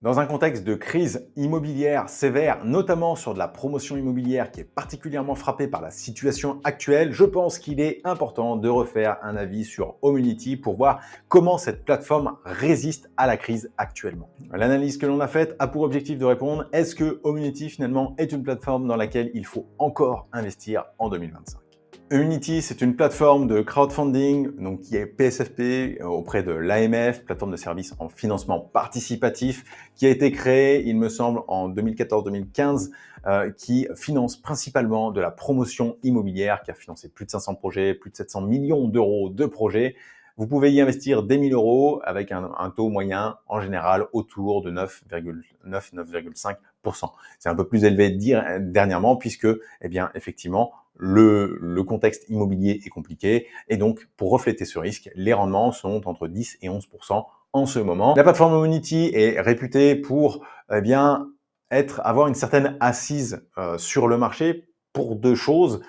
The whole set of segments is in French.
Dans un contexte de crise immobilière sévère, notamment sur de la promotion immobilière qui est particulièrement frappée par la situation actuelle, je pense qu'il est important de refaire un avis sur Homunity pour voir comment cette plateforme résiste à la crise actuellement. L'analyse que l'on a faite a pour objectif de répondre, est-ce que Homunity finalement est une plateforme dans laquelle il faut encore investir en 2025 ? Unity, c'est une plateforme de crowdfunding donc qui est PSFP auprès de l'AMF, plateforme de services en financement participatif, qui a été créée, il me semble, en 2014-2015, qui finance principalement de la promotion immobilière, qui a financé plus de 500 projets, plus de 700 millions d'euros de projets. Vous pouvez y investir dès 1000 euros avec un taux moyen en général autour de 9,9-9,5%. C'est un peu plus élevé dernièrement puisque, eh bien, effectivement, le contexte immobilier est compliqué et donc pour refléter ce risque, les rendements sont entre 10 et 11% en ce moment. La plateforme Homunity est réputée pour bien avoir une certaine assise sur le marché pour deux choses.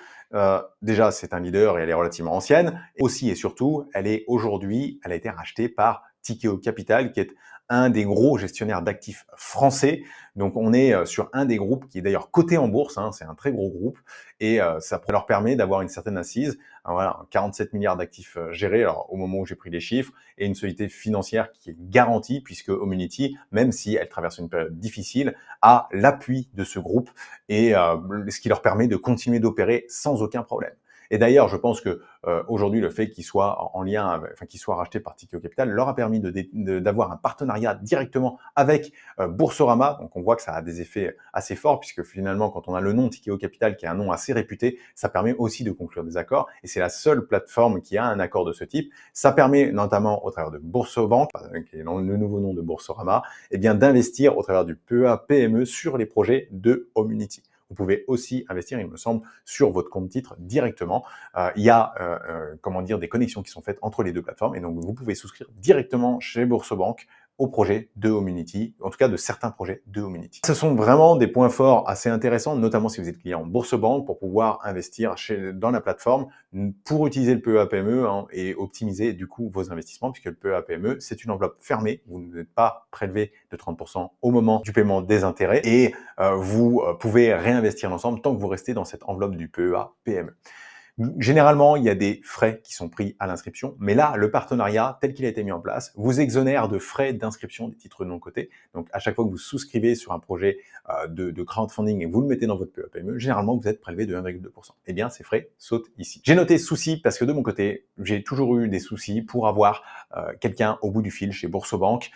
Déjà, c'est un leader et elle est relativement ancienne. Et aussi et surtout, elle a été rachetée par Tikeo Capital, qui est un des gros gestionnaires d'actifs français. Donc, on est sur un des groupes qui est d'ailleurs coté en bourse. C'est un très gros groupe et ça leur permet d'avoir une certaine assise. Voilà, 47 milliards d'actifs gérés alors, au moment où j'ai pris les chiffres et une solidité financière qui est garantie puisque Homunity, même si elle traverse une période difficile, a l'appui de ce groupe et ce qui leur permet de continuer d'opérer sans aucun problème. Et d'ailleurs, je pense que aujourd'hui, le fait qu'ils soient en lien, qu'ils soient rachetés par Tikeo Capital, leur a permis d'avoir un partenariat directement avec Boursorama. Donc, on voit que ça a des effets assez forts puisque finalement, quand on a le nom Tikeo Capital, qui est un nom assez réputé, ça permet aussi de conclure des accords. Et c'est la seule plateforme qui a un accord de ce type. Ça permet notamment au travers de Boursobank, qui est le nouveau nom de Boursorama, eh bien d'investir au travers du PEA-PME sur les projets de Homunity. Vous pouvez aussi investir, il me semble, sur votre compte titre directement. Il y a des connexions qui sont faites entre les deux plateformes et donc vous pouvez souscrire directement chez Boursobank au projet de Homunity, en tout cas de certains projets de Homunity. Ce sont vraiment des points forts assez intéressants, notamment si vous êtes client Boursobank, pour pouvoir investir dans la plateforme pour utiliser le PEA-PME et optimiser du coup vos investissements, puisque le PEA-PME, c'est une enveloppe fermée, vous n'êtes pas prélevé de 30% au moment du paiement des intérêts et vous pouvez réinvestir l'ensemble tant que vous restez dans cette enveloppe du PEA-PME. Généralement, il y a des frais qui sont pris à l'inscription, mais là, le partenariat tel qu'il a été mis en place vous exonère de frais d'inscription des titres non cotés. Donc, à chaque fois que vous souscrivez sur un projet de crowdfunding et vous le mettez dans votre PEA-PME, généralement, vous êtes prélevé de 1,2%. Eh bien, ces frais sautent ici. J'ai noté souci parce que de mon côté, j'ai toujours eu des soucis pour avoir quelqu'un au bout du fil chez Boursobank.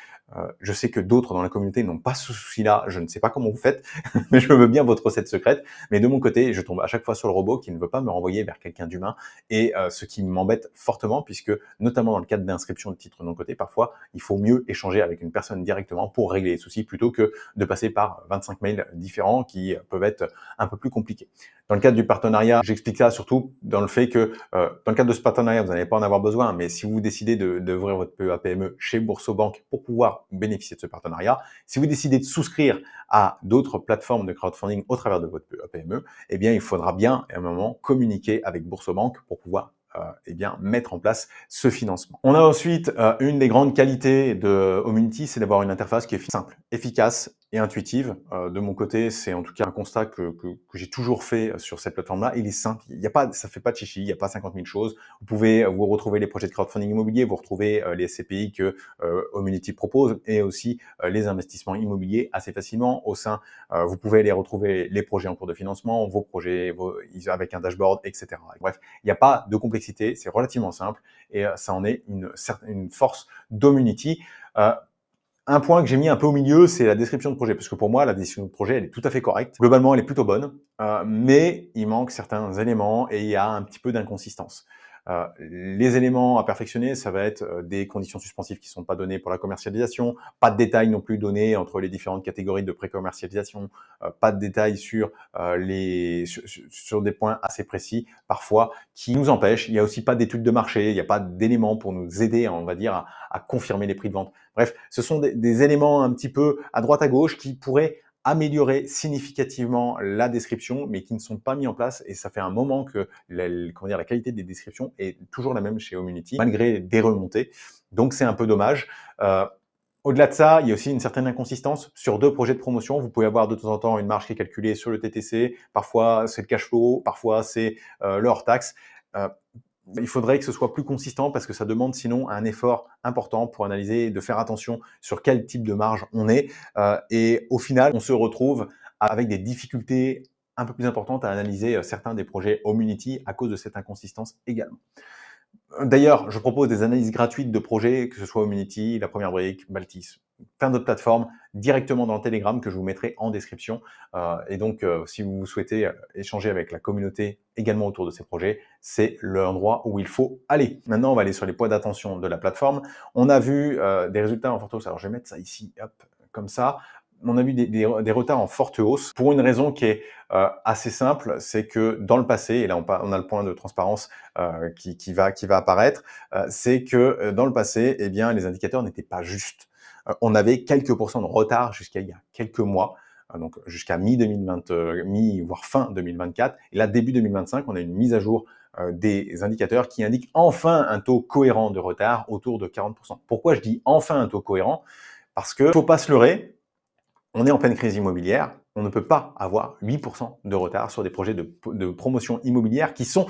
Je sais que d'autres dans la communauté n'ont pas ce souci-là. Je ne sais pas comment vous faites, mais je veux bien votre recette secrète. Mais de mon côté, je tombe à chaque fois sur le robot qui ne veut pas me renvoyer vers quelqu'un d'humain et ce qui m'embête fortement puisque, notamment dans le cadre d'inscription de titres non cotés, parfois, il faut mieux échanger avec une personne directement pour régler les soucis plutôt que de passer par 25 mails différents qui peuvent être un peu plus compliqués. Dans le cadre du partenariat, j'explique ça surtout dans le fait que dans le cadre de ce partenariat, vous n'allez pas en avoir besoin, mais si vous décidez d'ouvrir votre PEA-PME chez Boursobank pour pouvoir bénéficier de ce partenariat, si vous décidez de souscrire à d'autres plateformes de crowdfunding au travers de votre PEA-PME, eh bien, il faudra bien à un moment communiquer avec Boursobank pour pouvoir mettre en place ce financement. On a ensuite une des grandes qualités de Homunity, c'est d'avoir une interface qui est simple, efficace et intuitive. De mon côté, c'est en tout cas un constat que j'ai toujours fait sur cette plateforme-là. Il est simple, ça fait pas de chichi, il n'y a pas 50 000 choses. Vous pouvez vous retrouver les projets de crowdfunding immobilier, vous retrouvez les SCPI que Homunity propose et aussi les investissements immobiliers assez facilement au sein. Vous pouvez les retrouver les projets en cours de financement, vos projets avec un dashboard, etc. Bref, il n'y a pas de complexité, c'est relativement simple et ça en est une force d'Homunity. Un point que j'ai mis un peu au milieu, c'est la description de projet, parce que pour moi, la description de projet, elle est tout à fait correcte. Globalement, elle est plutôt bonne, mais il manque certains éléments et il y a un petit peu d'inconsistance. Les éléments à perfectionner, ça va être des conditions suspensives qui ne sont pas données pour la commercialisation, pas de détails non plus donnés entre les différentes catégories de pré-commercialisation, pas de détails sur des points assez précis, parfois, qui nous empêchent. Il n'y a aussi pas d'études de marché, il n'y a pas d'éléments pour nous aider, on va dire, à confirmer les prix de vente. Bref, ce sont des éléments un petit peu à droite à gauche qui pourraient améliorer significativement la description, mais qui ne sont pas mis en place. Et ça fait un moment que la qualité des descriptions est toujours la même chez Homunity, malgré des remontées. Donc, c'est un peu dommage. Au-delà de ça, il y a aussi une certaine inconsistance sur 2 projets de promotion. Vous pouvez avoir de temps en temps une marge qui est calculée sur le TTC, parfois c'est le cash flow, parfois c'est le hors taxe. Heu, il faudrait que ce soit plus consistant parce que ça demande sinon un effort important pour analyser et de faire attention sur quel type de marge on est. Et au final, on se retrouve avec des difficultés un peu plus importantes à analyser certains des projets Homunity à cause de cette inconsistance également. D'ailleurs, je propose des analyses gratuites de projets, que ce soit Homunity, La Première Brique, Baltis, plein d'autres plateformes, directement dans le Telegram que je vous mettrai en description. Et donc, si vous souhaitez échanger avec la communauté également autour de ces projets, c'est l'endroit où il faut aller. Maintenant, on va aller sur les points d'attention de la plateforme. On a vu des résultats en forte hausse. Alors, je vais mettre ça ici, hop, comme ça. On a vu des retards en forte hausse pour une raison qui est assez simple, c'est que dans le passé, et là on a le point de transparence qui va apparaître, c'est que dans le passé, eh bien, les indicateurs n'étaient pas justes. On avait quelques pourcents de retard jusqu'à il y a quelques mois, donc jusqu'à mi-2020, voire fin 2024. Et là, début 2025, on a une mise à jour des indicateurs qui indiquent enfin un taux cohérent de retard autour de 40%. Pourquoi je dis enfin un taux cohérent? Parce que faut pas se leurrer, on est en pleine crise immobilière, on ne peut pas avoir 8% de retard sur des projets de promotion immobilière qui sont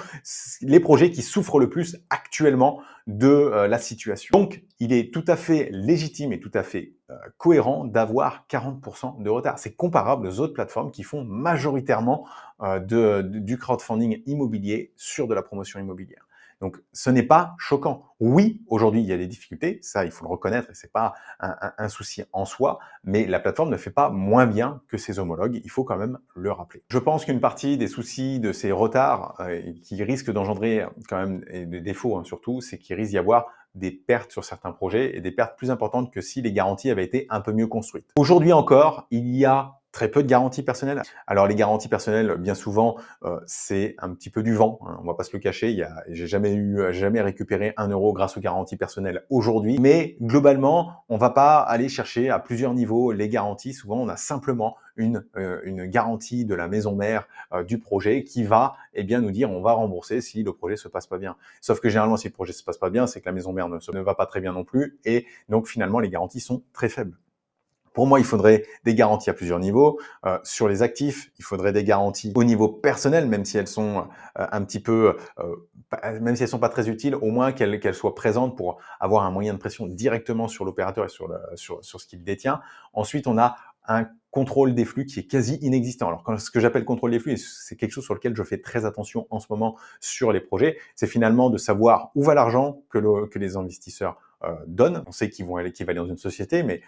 les projets qui souffrent le plus actuellement de la situation. Donc, il est tout à fait légitime et tout à fait cohérent d'avoir 40% de retard. C'est comparable aux autres plateformes qui font majoritairement du crowdfunding immobilier sur de la promotion immobilière. Donc, ce n'est pas choquant. Oui, aujourd'hui, il y a des difficultés, ça, il faut le reconnaître, et c'est pas un souci en soi, mais la plateforme ne fait pas moins bien que ses homologues, il faut quand même le rappeler. Je pense qu'une partie des soucis de ces retards qui risquent d'engendrer quand même, et des défauts surtout, c'est qu'il risque d'y avoir des pertes sur certains projets et des pertes plus importantes que si les garanties avaient été un peu mieux construites. Aujourd'hui encore, il y a très peu de garanties personnelles. Alors les garanties personnelles, bien souvent, c'est un petit peu du vent, hein, on va pas se le cacher. J'ai jamais récupéré 1 euro grâce aux garanties personnelles aujourd'hui. Mais globalement, on va pas aller chercher à plusieurs niveaux les garanties. Souvent, on a simplement une garantie de la maison mère du projet qui va bien nous dire on va rembourser si le projet se passe pas bien. Sauf que généralement, si le projet se passe pas bien, c'est que la maison mère ne va pas très bien non plus. Et donc finalement, les garanties sont très faibles. Pour moi, il faudrait des garanties à plusieurs niveaux. Sur les actifs, il faudrait des garanties au niveau personnel, même si elles sont un petit peu, même si elles sont pas très utiles, au moins qu'elles soient présentes pour avoir un moyen de pression directement sur l'opérateur et sur ce qu'il détient. Ensuite, on a un contrôle des flux qui est quasi inexistant. Alors, ce que j'appelle contrôle des flux, et c'est quelque chose sur lequel je fais très attention en ce moment sur les projets, c'est finalement de savoir où va l'argent que les investisseurs donnent. On sait qu'il va aller dans une société, mais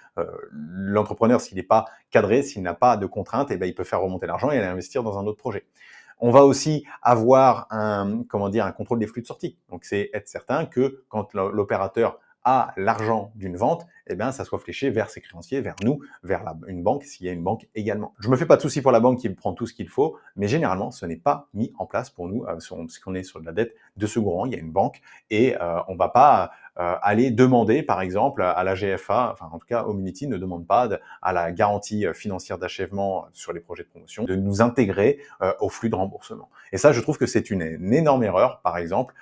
l'entrepreneur, s'il n'est pas cadré, s'il n'a pas de contraintes, il peut faire remonter l'argent et aller investir dans un autre projet. On va aussi avoir un contrôle des flux de sortie. Donc, c'est être certain que quand l'opérateur a l'argent d'une vente, ça soit fléché vers ses créanciers, vers nous, vers une banque, s'il y a une banque également. Je me fais pas de soucis pour la banque qui prend tout ce qu'il faut, mais généralement, ce n'est pas mis en place pour nous, parce qu'on est sur de la dette de second rang, il y a une banque, et on va pas aller demander, par exemple, à la GFA, enfin en tout cas, Homunity ne demande pas à la garantie financière d'achèvement sur les projets de promotion de nous intégrer au flux de remboursement. Et ça, je trouve que c'est une énorme erreur, par exemple,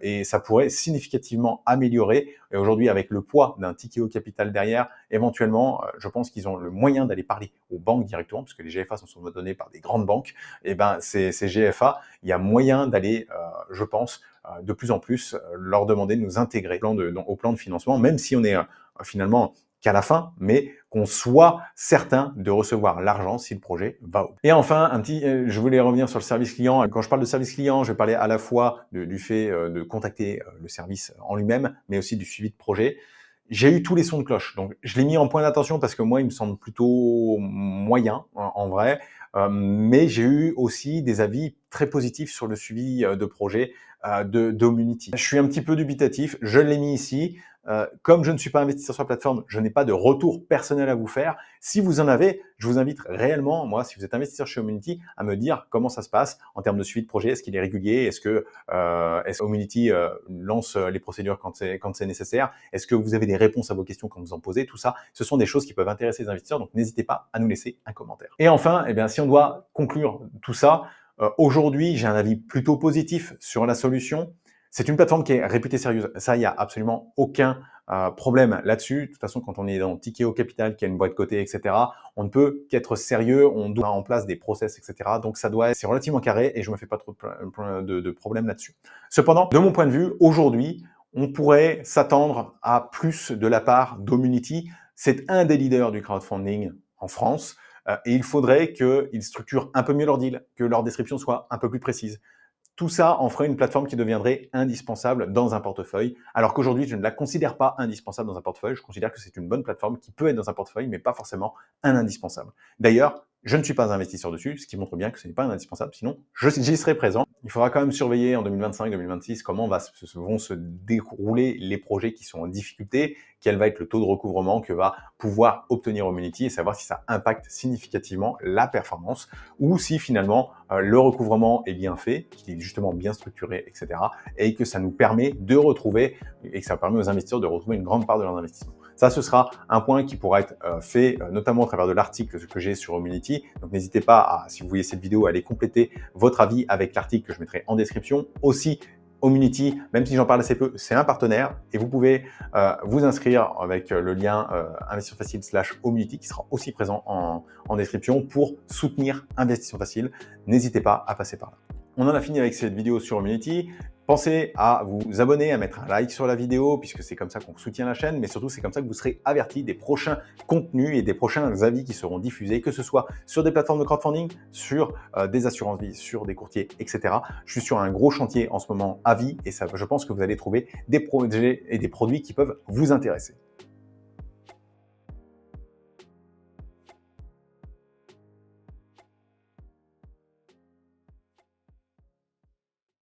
et ça pourrait significativement améliorer. Et aujourd'hui, avec le poids d'un Tikeo Capital derrière, éventuellement, je pense qu'ils ont le moyen d'aller parler aux banques directement, parce que les GFA sont souvent donnés par des grandes banques. Et ces GFA, il y a moyen d'aller, je pense, de plus en plus leur demander de nous intégrer au plan de financement, même si on est finalement qu'à la fin, mais qu'on soit certain de recevoir l'argent si le projet va au. Et enfin, je voulais revenir sur le service client. Quand je parle de service client, je vais parler à la fois du fait de contacter le service en lui-même, mais aussi du suivi de projet. J'ai eu tous les sons de cloche, donc je l'ai mis en point d'attention parce que moi, il me semble plutôt moyen en vrai, mais j'ai eu aussi des avis très positifs sur le suivi de projet d'Homunity. Je suis un petit peu dubitatif, je l'ai mis ici. Comme je ne suis pas investisseur sur la plateforme, je n'ai pas de retour personnel à vous faire. Si vous en avez, je vous invite réellement, moi, si vous êtes investisseur chez Homunity, à me dire comment ça se passe en termes de suivi de projet. Est-ce qu'il est régulier? Est-ce que Homunity lance les procédures quand c'est nécessaire? Est-ce que vous avez des réponses à vos questions quand vous en posez? Tout ça, ce sont des choses qui peuvent intéresser les investisseurs, donc n'hésitez pas à nous laisser un commentaire. Et enfin, si on doit conclure tout ça, aujourd'hui, j'ai un avis plutôt positif sur la solution. C'est une plateforme qui est réputée sérieuse. Ça, il n'y a absolument aucun problème là-dessus. De toute façon, quand on est dans Tikeo Capital, qui a une boîte cotée, etc., on ne peut qu'être sérieux, on doit mettre en place des process, etc. Donc, c'est relativement carré et je me fais pas trop de problème là-dessus. Cependant, de mon point de vue, aujourd'hui, on pourrait s'attendre à plus de la part d'Omunity. C'est un des leaders du crowdfunding en France et il faudrait qu'ils structurent un peu mieux leur deal, que leur description soit un peu plus précise. Tout ça en ferait une plateforme qui deviendrait indispensable dans un portefeuille, alors qu'aujourd'hui, je ne la considère pas indispensable dans un portefeuille. Je considère que c'est une bonne plateforme qui peut être dans un portefeuille, mais pas forcément un indispensable. D'ailleurs, je ne suis pas investisseur dessus, ce qui montre bien que ce n'est pas un indispensable, sinon j'y serais présent. Il faudra quand même surveiller en 2025-2026 comment vont se dérouler les projets qui sont en difficulté, quel va être le taux de recouvrement que va pouvoir obtenir Omunity et savoir si ça impacte significativement la performance ou si finalement le recouvrement est bien fait, qu'il est justement bien structuré, etc. et que ça nous permet de retrouver et que ça permet aux investisseurs de retrouver une grande part de leur investissement. Ça, ce sera un point qui pourra être fait notamment à travers de l'article que j'ai sur Omunity. Donc, n'hésitez pas, si vous voyez cette vidéo, à aller compléter votre avis avec l'article que je mettrai en description. Aussi, Omunity, même si j'en parle assez peu, c'est un partenaire et vous pouvez vous inscrire avec le lien Investissement Facile /Omunity qui sera aussi présent en description pour soutenir Investissement Facile. N'hésitez pas à passer par là. On en a fini avec cette vidéo sur Omunity. Pensez à vous abonner, à mettre un like sur la vidéo, puisque c'est comme ça qu'on soutient la chaîne, mais surtout c'est comme ça que vous serez averti des prochains contenus et des prochains avis qui seront diffusés, que ce soit sur des plateformes de crowdfunding, sur des assurances vie, sur des courtiers, etc. Je suis sur un gros chantier en ce moment à vie et ça, je pense que vous allez trouver des projets et des produits qui peuvent vous intéresser.